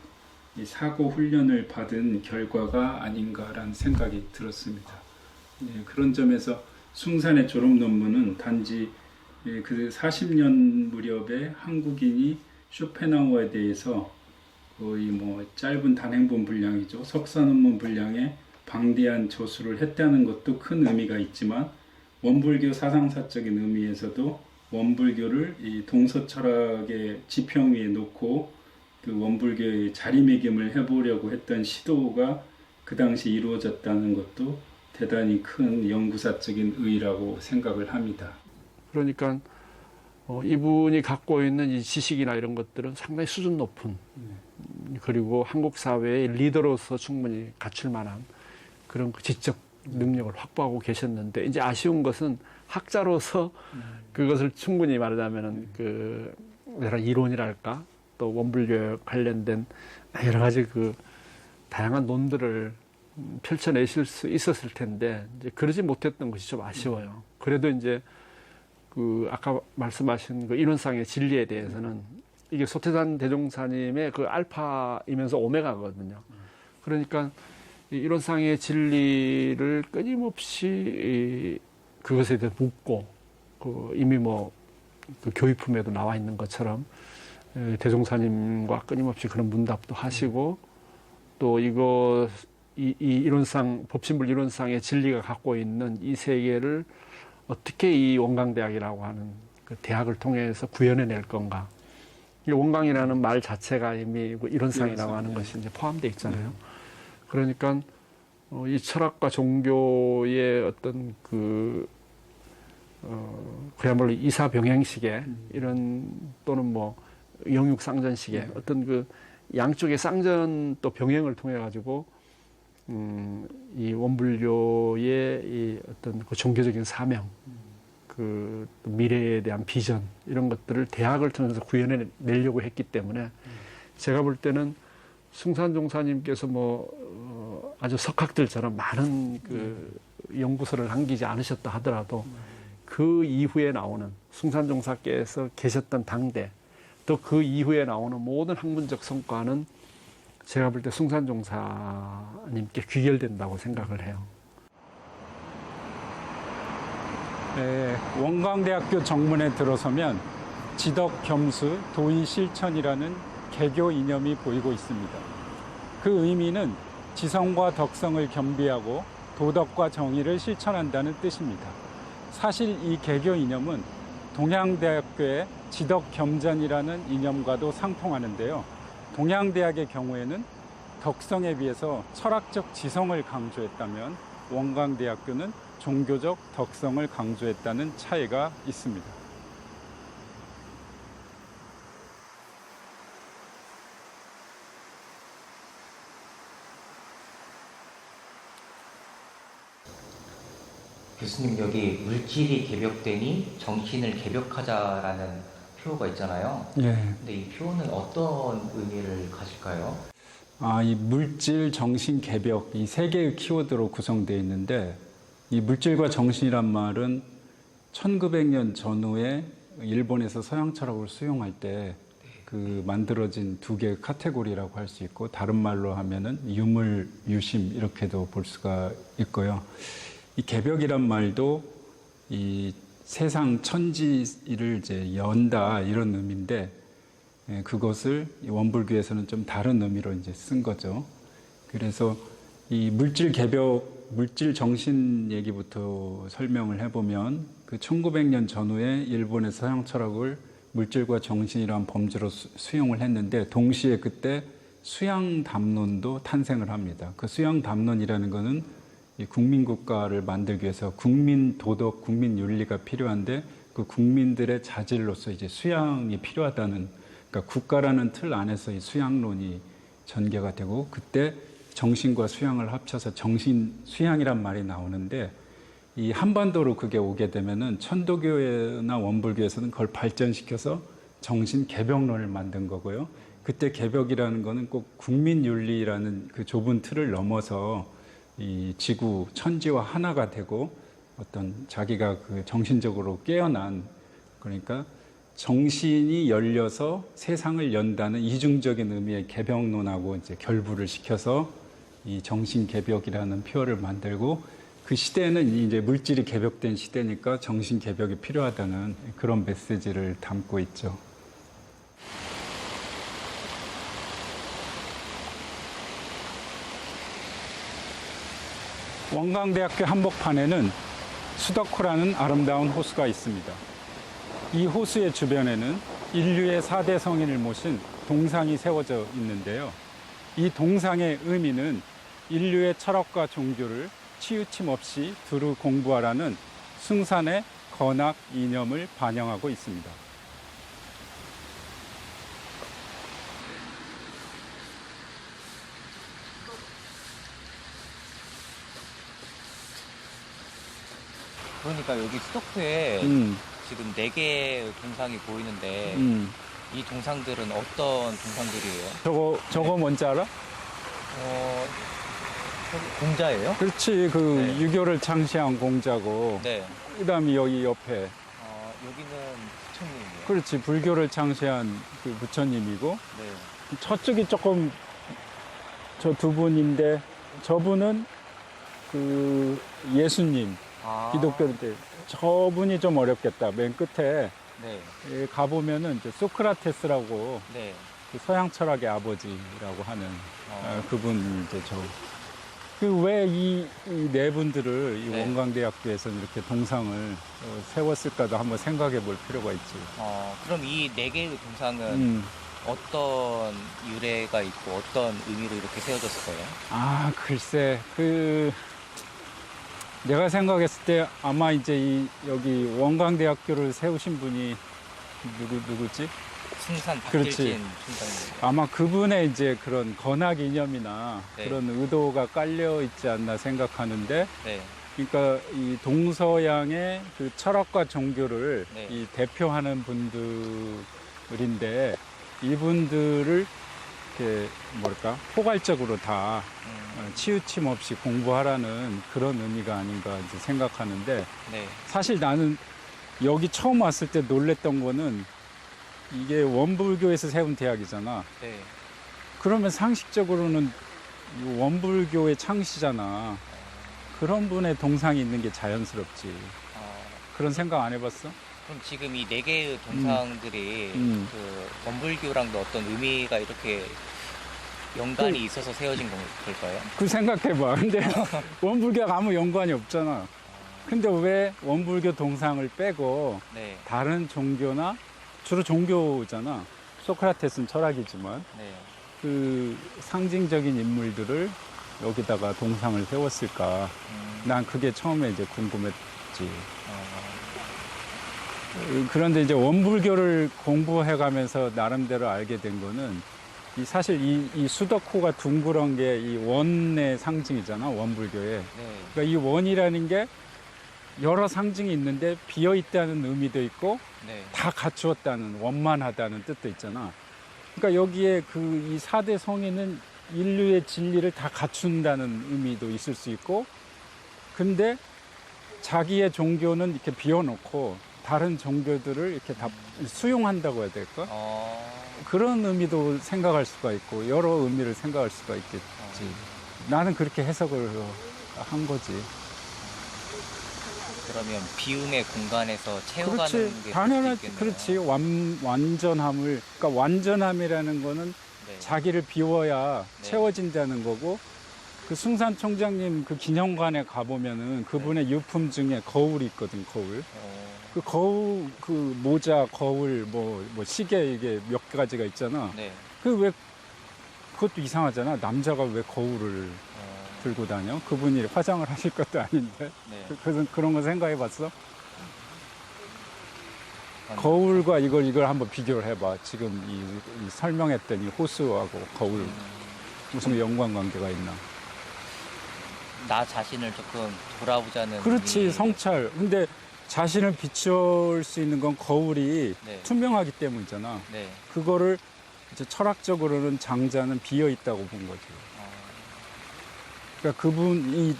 이 사고 훈련을 받은 결과가 아닌가라는 생각이 들었습니다. 그런 점에서 숭산의 졸업 논문은 단지 그 40년 무렵에 한국인이 쇼펜하우어에 대해서 거의 짧은 단행본 분량이죠. 석사 논문 분량에 방대한 저술을 했다는 것도 큰 의미가 있지만 원불교 사상사적인 의미에서도 원불교를 이 동서 철학의 지평 위에 놓고 그 원불교의 자리매김을 해보려고 했던 시도가 그 당시 이루어졌다는 것도 대단히 큰 연구사적인 의의라고 생각을 합니다. 그러니까 이분이 갖고 있는 이 지식이나 이런 것들은 상당히 수준 높은 그리고 한국 사회의 리더로서 충분히 갖출 만한 그런 지적 능력을 확보하고 계셨는데 이제 아쉬운 것은 학자로서 그것을 충분히 말하자면은 그 여러 이론이랄까 또 원불교 관련된 여러 가지 그 다양한 논들을 펼쳐내실 수 있었을 텐데 이제 그러지 못했던 것이 좀 아쉬워요. 그래도 이제 그 아까 말씀하신 그 이론상의 진리에 대해서는 이게 소태산 대종사님의 그 알파이면서 오메가거든요. 그러니까 이 이론상의 진리를 끊임없이 그것에 대해 묻고 그 이미 그 교육품에도 나와 있는 것처럼 대종사님과 끊임없이 그런 문답도 하시고 또 이 이론상 법신불 이론상의 진리가 갖고 있는 이 세계를 어떻게 이 원광대학이라고 하는 그 대학을 통해서 구현해낼 건가. 이 원광이라는 말 자체가 이미 이론상이라고 하는 것이 이제 포함되어 있잖아요. 그러니까 이 철학과 종교의 어떤 그야말로 이사병행식의 이런 또는 영육상전식의 어떤 그 양쪽의 쌍전 또 병행을 통해 가지고 이 원불교의 이 어떤 그 종교적인 사명, 그 미래에 대한 비전 이런 것들을 대학을 통해서 구현해 내려고 했기 때문에 제가 볼 때는 숭산종사님께서 아주 석학들처럼 많은 그 연구소를 남기지 않으셨다 하더라도 그 이후에 나오는 숭산종사께서 계셨던 당대 또 그 이후에 나오는 모든 학문적 성과는 제가 볼 때 숭산종사님께 귀결된다고 생각을 해요. 원광대학교 정문에 들어서면 지덕, 겸수, 도의, 실천이라는 개교 이념이 보이고 있습니다. 그 의미는 지성과 덕성을 겸비하고 도덕과 정의를 실천한다는 뜻입니다. 사실 이 개교 이념은 동양대학교의 지덕 겸전이라는 이념과도 상통하는데요. 동양대학의 경우에는 덕성에 비해서 철학적 지성을 강조했다면 원광대학교는 종교적 덕성을 강조했다는 차이가 있습니다. 교수님, 여기 물질이 개벽되니 정신을 개벽하자라는 표어가 있잖아요. 예. 근데 이 표어는 어떤 의미를 가질까요? 이 물질, 정신, 개벽 이 세 개의 키워드로 구성되어 있는데 이 물질과 정신이란 말은 1900년 전후에 일본에서 서양 철학을 수용할 때 그 만들어진 두 개의 카테고리라고 할 수 있고 다른 말로 하면은 유물, 유심 이렇게도 볼 수가 있고요. 이 개벽이란 말도 이 세상 천지를 이제 연다 이런 의미인데 그것을 원불교에서는 좀 다른 의미로 이제 쓴 거죠. 그래서 이 물질 개벽, 물질 정신 얘기부터 설명을 해보면 그 1900년 전후에 일본의 서양 철학을 물질과 정신이라는 범주로 수용을 했는데 동시에 그때 수양 담론도 탄생을 합니다. 그 수양 담론이라는 거는 이 국민국가를 만들기 위해서 국민 도덕, 국민 윤리가 필요한데 그 국민들의 자질로서 이제 수양이 필요하다는, 그러니까 국가라는 틀 안에서 이 수양론이 전개가 되고 그때 정신과 수양을 합쳐서 정신 수양이란 말이 나오는데 이 한반도로 그게 오게 되면은 천도교회나 원불교에서는 그걸 발전시켜서 정신 개벽론을 만든 거고요. 그때 개벽이라는 거는 꼭 국민 윤리라는 그 좁은 틀을 넘어서 이 지구 천지와 하나가 되고 어떤 자기가 그 정신적으로 깨어난, 그러니까 정신이 열려서 세상을 연다는 이중적인 의미의 개벽론하고 이제 결부를 시켜서 이 정신 개벽이라는 표어를 만들고 그 시대는 이제 물질이 개벽된 시대니까 정신 개벽이 필요하다는 그런 메시지를 담고 있죠. 원광대학교 한복판에는 수덕호라는 아름다운 호수가 있습니다. 이 호수의 주변에는 인류의 4대 성인을 모신 동상이 세워져 있는데요. 이 동상의 의미는 인류의 철학과 종교를 치우침 없이 두루 공부하라는 숭산의 건학 이념을 반영하고 있습니다. 그러니까 여기 수덕후에 지금 4개의 동상이 보이는데 이 동상들은 어떤 동상들이에요? 저거 뭔지 알아? 공자예요? 그렇지. 그 유교를 창시한 공자고. 네. 그다음에 여기 옆에. 여기는 부처님이에요. 그렇지. 불교를 창시한 그 부처님이고. 네. 저쪽이 조금 저 두 분인데 저분은 그 예수님. 기독교 때 저분이 좀 어렵겠다. 맨 끝에 네. 가보면은 이제 소크라테스라고 네. 그 서양 철학의 아버지라고 하는 그분 이제 저. 그 왜 이 네 분들을 이 네. 원광대학교에서는 이렇게 동상을 세웠을까도 한번 생각해 볼 필요가 있지. 그럼 이 4개의 동상은 어떤 유래가 있고 어떤 의미로 이렇게 세워졌을 거예요? 글쎄, 내가 생각했을 때 아마 이제 여기 원광대학교를 세우신 분이 누구지? 숭산 그렇지. 박길진 총장님. 아마 그분의 이제 그런 건학 이념이나 네. 그런 의도가 깔려 있지 않나 생각하는데, 네. 그러니까 이 동서양의 그 철학과 종교를 네. 이 대표하는 분들인데 이분들을 이렇게 뭐랄까 포괄적으로 다 치우침 없이 공부하라는 그런 의미가 아닌가 이제 생각하는데, 네. 사실 나는 여기 처음 왔을 때 놀랬던 거는 이게 원불교에서 세운 대학이잖아. 네. 그러면 상식적으로는 이 원불교의 창시잖아. 그런 분의 동상이 있는 게 자연스럽지. 그런 생각 안 해봤어? 그럼 지금 이 4개의 동상들이 그 원불교랑도 어떤 의미가 이렇게 연관이 있어서 세워진 걸까요? 그 생각해봐. 근데 원불교가 아무 연관이 없잖아. 근데 왜 원불교 동상을 빼고 네. 다른 종교나 주로 종교잖아. 소크라테스는 철학이지만 네. 그 상징적인 인물들을 여기다가 동상을 세웠을까? 난 그게 처음에 이제 궁금했지. 그런데 이제 원불교를 공부해가면서 나름대로 알게 된 거는 사실 이 수덕호가 둥그런 게 이 원의 상징이잖아, 원불교에. 네. 그러니까 이 원이라는 게 여러 상징이 있는데 비어 있다는 의미도 있고 네. 다 갖추었다는, 원만하다는 뜻도 있잖아. 그러니까 여기에 이 4대 성인은 인류의 진리를 다 갖춘다는 의미도 있을 수 있고, 근데 자기의 종교는 이렇게 비워놓고 다른 종교들을 이렇게 다 수용한다고 해야 될까? 그런 의미도 생각할 수가 있고, 여러 의미를 생각할 수가 있겠지. 나는 그렇게 해석을 한 거지. 그러면 비움의 공간에서 채워가는 그렇지, 게 당연하지. 그렇지. 완전함을, 그러니까 완전함이라는 거는 네. 자기를 비워야 네. 채워진다는 거고, 그 숭산 총장님 그 기념관에 가보면은 그분의 유품 중에 거울이 있거든, 거울. 그 거울, 그 모자, 거울, 뭐 시계 이게 몇 가지가 있잖아. 네. 그것도 이상하잖아. 남자가 왜 거울을 들고 다녀? 그분이 화장을 하실 것도 아닌데. 네. 그런 거 생각해 봤어? 거울과 이걸 한번 비교를 해봐. 지금 이 설명했던 이 호수하고 거울. 무슨 연관관계가 있나? 나 자신을 조금 돌아보자는. 그렇지, 의미. 성찰. 근데 자신을 비추을 수 있는 건 거울이 네. 투명하기 때문이잖아. 네. 그거를 이제 철학적으로는 장자는 비어 있다고 본 거지. 그러니까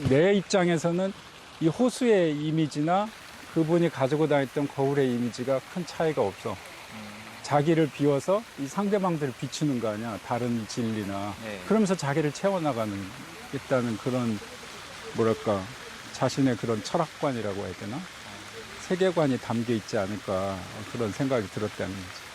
내 입장에서는 이 호수의 이미지나 그분이 가지고 다녔던 거울의 이미지가 큰 차이가 없어. 자기를 비워서 이 상대방들을 비추는 거 아니야. 다른 진리나. 네. 그러면서 자기를 채워나가는 있다는 그런 뭐랄까 자신의 그런 철학관이라고 해야 되나? 세계관이 담겨 있지 않을까 그런 생각이 들었다는 거지.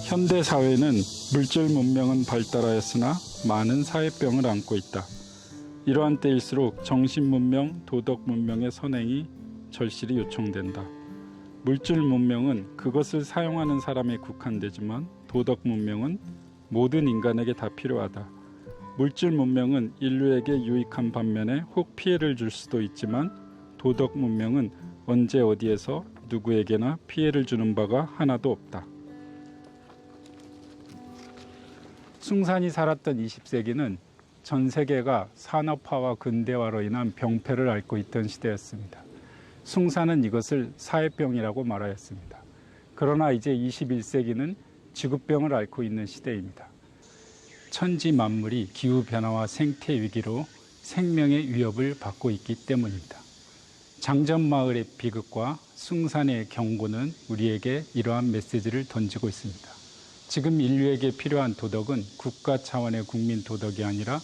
현대 사회는 물질 문명은 발달하였으나 많은 사회병을 안고 있다. 이러한 때일수록 정신 문명, 도덕 문명의 선행이 절실히 요청된다. 물질 문명은 그것을 사용하는 사람에 국한되지만 도덕 문명은 모든 인간에게 다 필요하다. 물질 문명은 인류에게 유익한 반면에 혹 피해를 줄 수도 있지만 도덕 문명은 언제 어디에서 누구에게나 피해를 주는 바가 하나도 없다. 숭산이 살았던 20세기는 전 세계가 산업화와 근대화로 인한 병폐를 앓고 있던 시대였습니다. 숭산은 이것을 사회병이라고 말하였습니다. 그러나 이제 21세기는 지구병을 앓고 있는 시대입니다. 천지 만물이 기후변화와 생태 위기로 생명의 위협을 받고 있기 때문입니다. 장전마을의 비극과 숭산의 경고는 우리에게 이러한 메시지를 던지고 있습니다. 지금 인류에게 필요한 도덕은 국가 차원의 국민 도덕이 아니라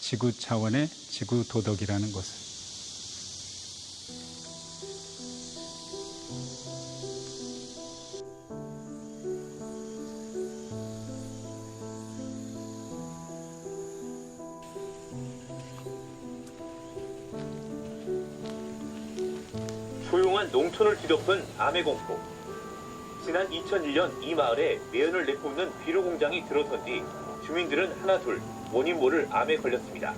지구 차원의 지구 도덕이라는 것을. 조용한 농촌을 뒤덮은 암의 공포. 지난 2001년 이 마을에 매연을 내뿜는 비료 공장이 들어선 뒤 주민들은 하나둘 원인 모를 암에 걸렸습니다.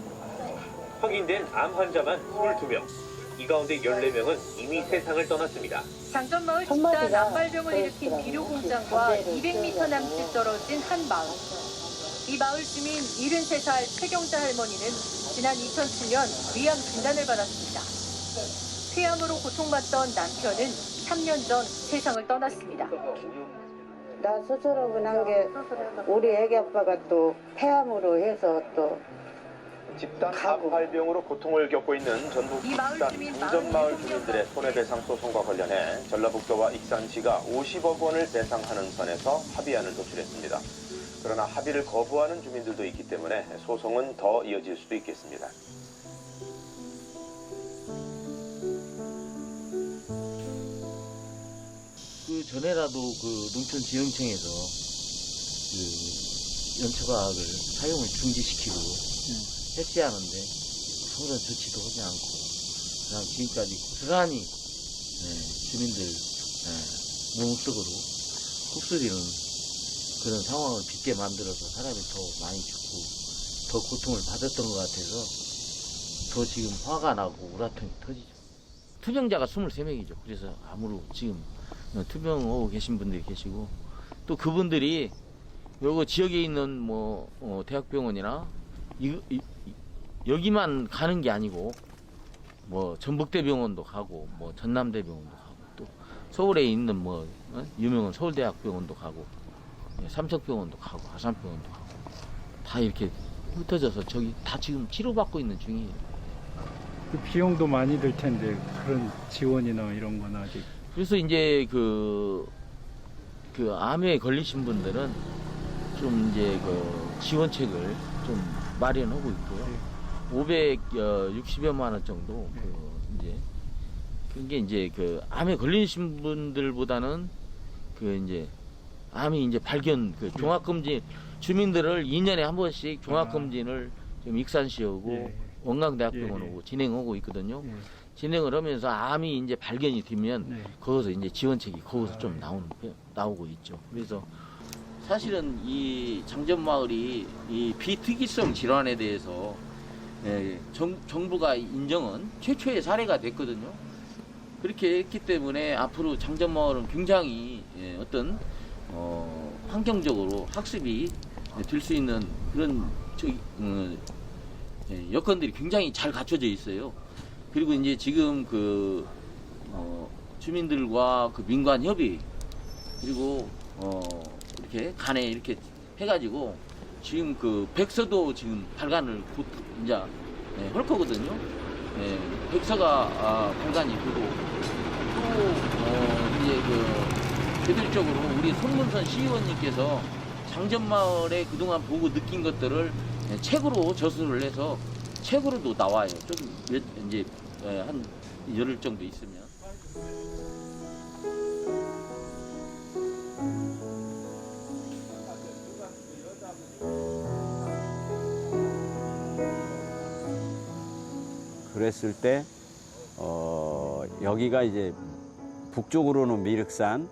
확인된 암 환자만 22명. 이 가운데 14명은 이미 세상을 떠났습니다. 장전마을 집단 암발병을 일으킨 비료 공장과 200m 남짓 떨어진 한 마을. 이 마을 주민 73살 최경자 할머니는 지난 2007년 위암 진단을 받았습니다. 폐암으로 고통받던 남편은 3년 전 세상을 떠났습니다. 나 수술하고 난 게 우리 애기 아빠가 또 폐암으로 해서 또 집단 암활병으로 고통을 겪고 있는 전북 이 마을 익산 주민 웅전마을 46명 주민들의 손해배상 소송과 관련해 전라북도와 익산시가 50억 원을 배상하는 선에서 합의안을 도출했습니다. 그러나 합의를 거부하는 주민들도 있기 때문에 소송은 더 이어질 수도 있겠습니다. 그 전에라도 그 농촌지형청에서 그 연초과학을 사용을 중지시키고 해체하는데 아무런 조치도 하지 않고 그냥 지금까지 고스란히 주민들 몸속으로 흡수되는 그런 상황을 빚게 만들어서 사람이 더 많이 죽고 더 고통을 받았던 것 같아서 더 지금 화가 나고 우라통이 터지죠. 투병자가 23명이죠. 그래서 아무로 지금 투병하고 계신 분들이 계시고 또 그분들이 요거 지역에 있는 뭐 대학병원이나 여기만 가는 게 아니고 뭐 전북대병원도 가고 뭐 전남대병원도 가고 또 서울에 있는 뭐 유명한 서울대학병원도 가고 삼척병원도 가고 아산병원도 가고 다 이렇게 흩어져서 저기 다 지금 치료받고 있는 중이에요. 그 비용도 많이 들 텐데 그런 지원이나 이런 건 아직. 그래서 이제 그 암에 걸리신 분들은 좀 이제 그 지원책을 좀 마련하고 있고요. 560여만 원 정도 이제 그게 이제 그 암에 걸리신 분들보다는 그 이제 암이 이제 발견 그 종합검진 주민들을 2년에 한 번씩 종합검진을 좀 익산시하고 원광대학병원하고 진행하고 있거든요. 진행을 하면서 암이 이제 발견이 되면 거기서 이제 지원책이 거기서 좀 나오고 있죠. 그래서 사실은 이 장전마을이 이 비특이성 질환에 대해서 정부가 인정한 최초의 사례가 됐거든요. 그렇게 했기 때문에 앞으로 장전마을은 굉장히 어떤 환경적으로 학습이 될 수 있는 그런 여건들이 굉장히 잘 갖춰져 있어요. 그리고 이제 지금 그 주민들과 그 민관 협의 그리고 이렇게 간에 이렇게 해가지고 지금 그 백서도 지금 발간을 곧 이제 할 거거든요. 백서가 발간이 되고 또 이제 그 개별적으로 우리 손문선 시의원님께서 장전마을에 그동안 보고 느낀 것들을 책으로 저술을 해서 책으로도 나와요. 좀 이제 한 열흘 정도 있으면. 그랬을 때 여기가 이제 북쪽으로는 미륵산,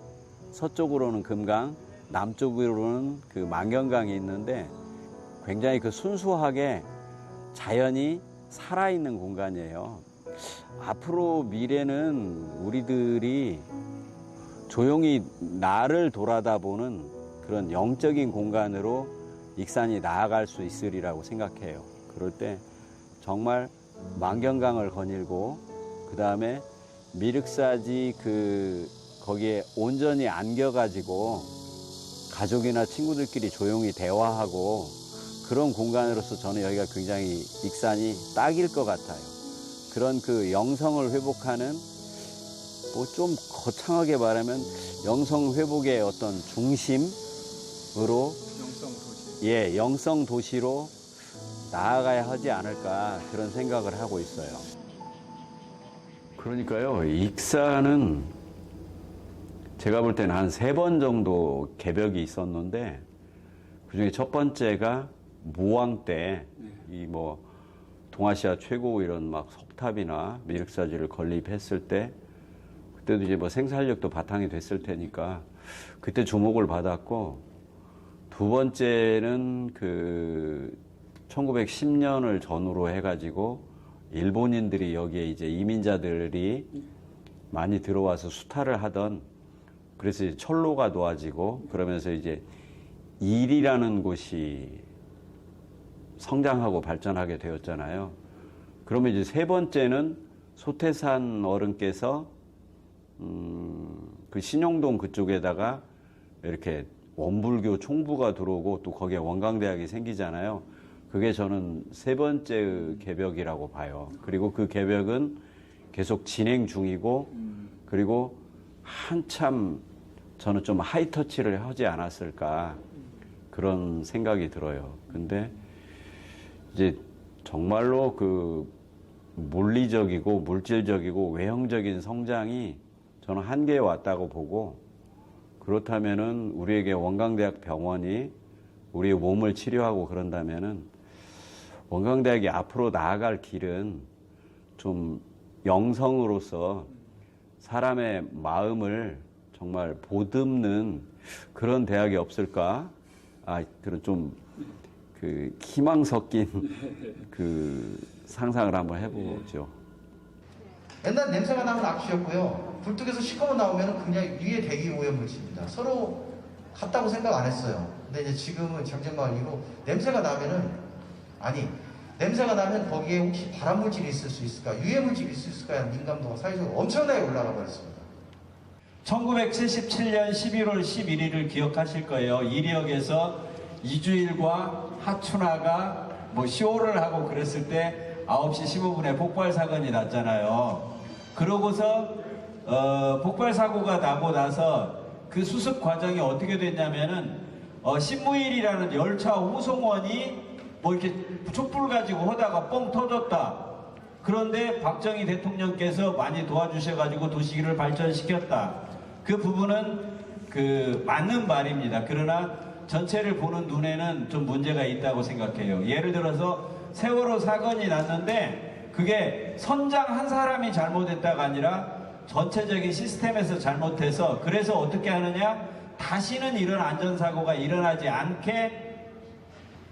서쪽으로는 금강, 남쪽으로는 그 만경강이 있는데 굉장히 그 순수하게 자연이 살아있는 공간이에요. 앞으로 미래는 우리들이 조용히 나를 돌아다보는 그런 영적인 공간으로 익산이 나아갈 수 있으리라고 생각해요. 그럴 때 정말 만경강을 거닐고 그 다음에 미륵사지 거기에 온전히 안겨가지고 가족이나 친구들끼리 조용히 대화하고 그런 공간으로서 저는 여기가 굉장히 익산이 딱일 것 같아요. 그런 그 영성을 회복하는 뭐 좀 거창하게 말하면 영성 회복의 어떤 중심으로 영성 도시로 나아가야 하지 않을까 그런 생각을 하고 있어요. 그러니까요, 익산은 제가 볼 때는 한 3번 정도 개벽이 있었는데 그중에 첫 번째가 모왕 때 이 뭐 동아시아 최고 이런 막 석탑이나 미륵사지를 건립했을 때 그때도 이제 뭐 생산력도 바탕이 됐을 테니까 그때 주목을 받았고, 두 번째는 그 1910년을 전후로 해가지고 일본인들이 여기에 이제 이민자들이 많이 들어와서 수탈을 하던, 그래서 이제 철로가 놓아지고 그러면서 이제 일이라는 곳이 성장하고 발전하게 되었잖아요. 그러면 이제 세 번째는 소태산 어른께서 그 신용동 그쪽에다가 이렇게 원불교 총부가 들어오고 또 거기에 원광대학이 생기잖아요. 그게 저는 세 번째 개벽이라고 봐요. 그리고 그 개벽은 계속 진행 중이고, 그리고 한참 저는 좀 하이터치를 하지 않았을까 그런 생각이 들어요. 근데 이제 정말로 그 물리적이고 물질적이고 외형적인 성장이 저는 한계에 왔다고 보고, 그렇다면은 우리에게 원광대학 병원이 우리의 몸을 치료하고 그런다면은 원광대학이 앞으로 나아갈 길은 좀 영성으로서 사람의 마음을 정말 보듬는 그런 대학이 없을까? 그런 좀 그 희망 섞인 그 상상을 한번 해보죠. 옛날 냄새가 나면 악취였고요. 불뚝에서 시커먼 나오면 굉장히 위의 대기 오염물질입니다. 서로 같다고 생각 안 했어요. 근데 이제 지금은 장전마을 이후로 냄새가 나면은, 냄새가 나면 거기에 혹시 발암물질이 있을 수 있을까, 유해물질이 있을 수 있을까 하는 민감도가 사회적으로 엄청나게 올라가 버렸습니다. 1977년 11월 11일을 기억하실 거예요. 이리역에서 이주일과 하춘아가 쇼를 하고 그랬을 때 9시 15분에 폭발 사건이 났잖아요. 그러고서 폭발 사고가 나고 나서 그 수습 과정이 어떻게 됐냐면은 신무일이라는 열차 호송원이 이렇게 촛불 가지고 하다가 뻥 터졌다. 그런데 박정희 대통령께서 많이 도와주셔가지고 도시를 발전시켰다. 그 부분은 맞는 말입니다. 그러나 전체를 보는 눈에는 좀 문제가 있다고 생각해요. 예를 들어서 세월호 사건이 났는데 그게 선장 한 사람이 잘못했다가 아니라 전체적인 시스템에서 잘못해서, 그래서 어떻게 하느냐, 다시는 이런 안전사고가 일어나지 않게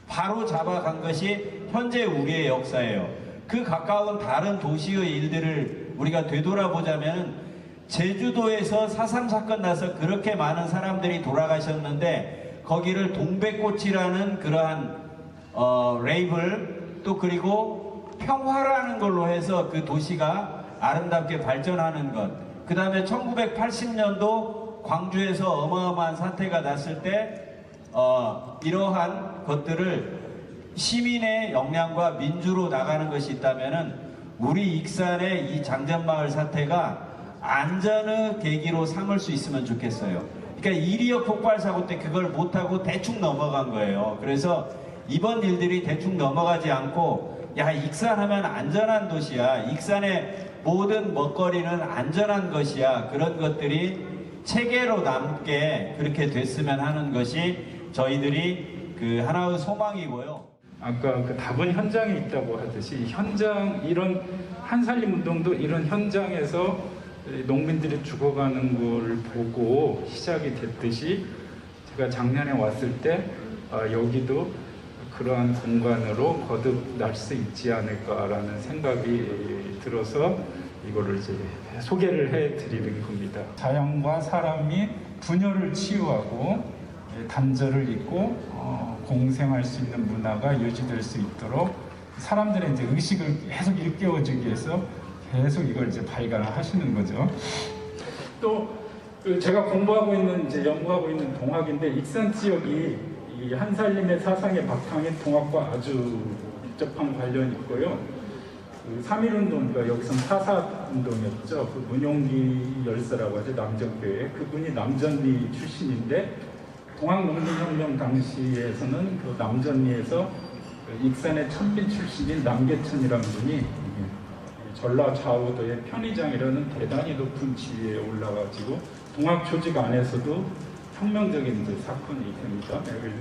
바로 잡아간 것이 현재 우리의 역사예요. 그 가까운 다른 도시의 일들을 우리가 되돌아보자면, 제주도에서 4.3 사건 나서 그렇게 많은 사람들이 돌아가셨는데 거기를 동백꽃이라는 그러한 레이블, 또 그리고 평화라는 걸로 해서 그 도시가 아름답게 발전하는 것, 그 다음에 1980년도 광주에서 어마어마한 사태가 났을 때 이러한 것들을 시민의 역량과 민주로 나가는 것이 있다면은 우리 익산의 이 장전마을 사태가 안전의 계기로 삼을 수 있으면 좋겠어요. 그러니까 이리역 폭발 사고 때 그걸 못하고 대충 넘어간 거예요. 그래서 이번 일들이 대충 넘어가지 않고, 야, 익산하면 안전한 도시야, 익산의 모든 먹거리는 안전한 것이야, 그런 것들이 체계로 남게 그렇게 됐으면 하는 것이 저희들이 하나의 소망이고요. 아까 그 답은 현장에 있다고 하듯이, 이런 한살림운동도 이런 현장에서 농민들이 죽어가는 걸 보고 시작이 됐듯이, 제가 작년에 왔을 때 여기도 그러한 공간으로 거듭날 수 있지 않을까라는 생각이 들어서 이거를 이제 소개를 해드리는 겁니다. 자연과 사람이 분열을 치유하고 단절을 잇고 공생할 수 있는 문화가 유지될 수 있도록 사람들의 이제 의식을 계속 일깨워주기 위해서 계속 이걸 이제 발간을 하시는 거죠. 또 제가 공부하고 있는, 이제 연구하고 있는 동학인데, 익산 지역이 이 한살림의 사상의 바탕인 동학과 아주 밀접한 관련이 있고요. 3.1운동, 그러니까 여기서는 4.4운동이었죠. 그 문용기 열사라고 하죠, 남정교회. 그분이 남전리 출신인데, 동학농민혁명 당시에서는 그 남전리에서 익산의 천민 출신인 남계천이라는 분이 전라 좌우도의 편의장이라는 대단히 높은 지위에 올라가지고 동학 조직 안에서도 혁명적인 이제 사건이 됩니다.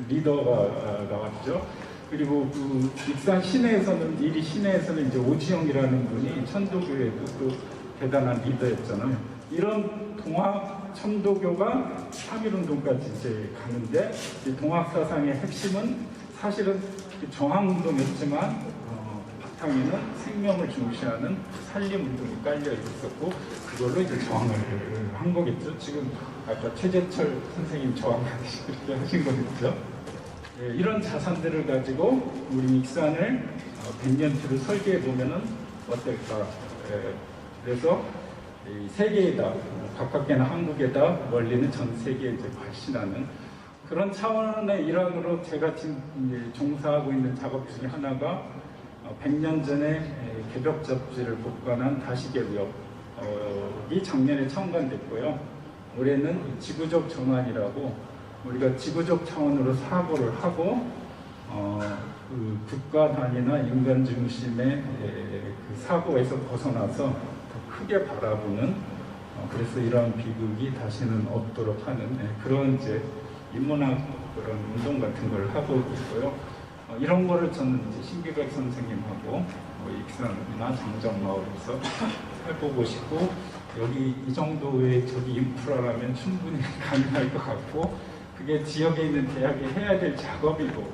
리더가 나왔죠. 그리고 그 익산 시내에서는 이제 오지영이라는 분이 천도교회도 또 대단한 리더였잖아요. 이런 동학 천도교가 3.1운동까지 이제 가는데, 이 동학 사상의 핵심은 사실은 저항운동이었지만 바탕에는 생명을 중시하는 살림운동이 깔려 있었고, 그걸로 이제 저항을 한 거겠죠. 지금 아까 최재철 선생님 저항하듯이 그렇게 하신 거겠죠. 이런 자산들을 가지고 우리 익산을 100년치로 설계해 보면은 어떨까. 그래서 세계에다, 가깝게는 한국에다, 멀리는 전 세계에 이제 발신하는 그런 차원의 일환으로 제가 지금 이제 종사하고 있는 작업 중에 하나가 100년 전에 개벽 접지를 복관한 다시개구역이 작년에 청관됐고요. 올해는 지구적 전환이라고 우리가 지구적 차원으로 사고를 하고 그 국가 단위나 인간 중심의 그 사고에서 벗어나서 더 크게 바라보는 그래서 이러한 비극이 다시는 없도록 하는 그런 이제 인문학 그런 운동 같은 걸 하고 있고요. 이런 거를 저는 이제 신규백 선생님하고 익산이나 장정마을에서 해보고 싶고 여기 이 정도의 저기 인프라라면 충분히 가능할 것 같고 그게 지역에 있는 대학이 해야 될 작업이고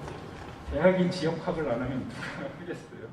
대학이 지역학을 안 하면 누가 하겠어요.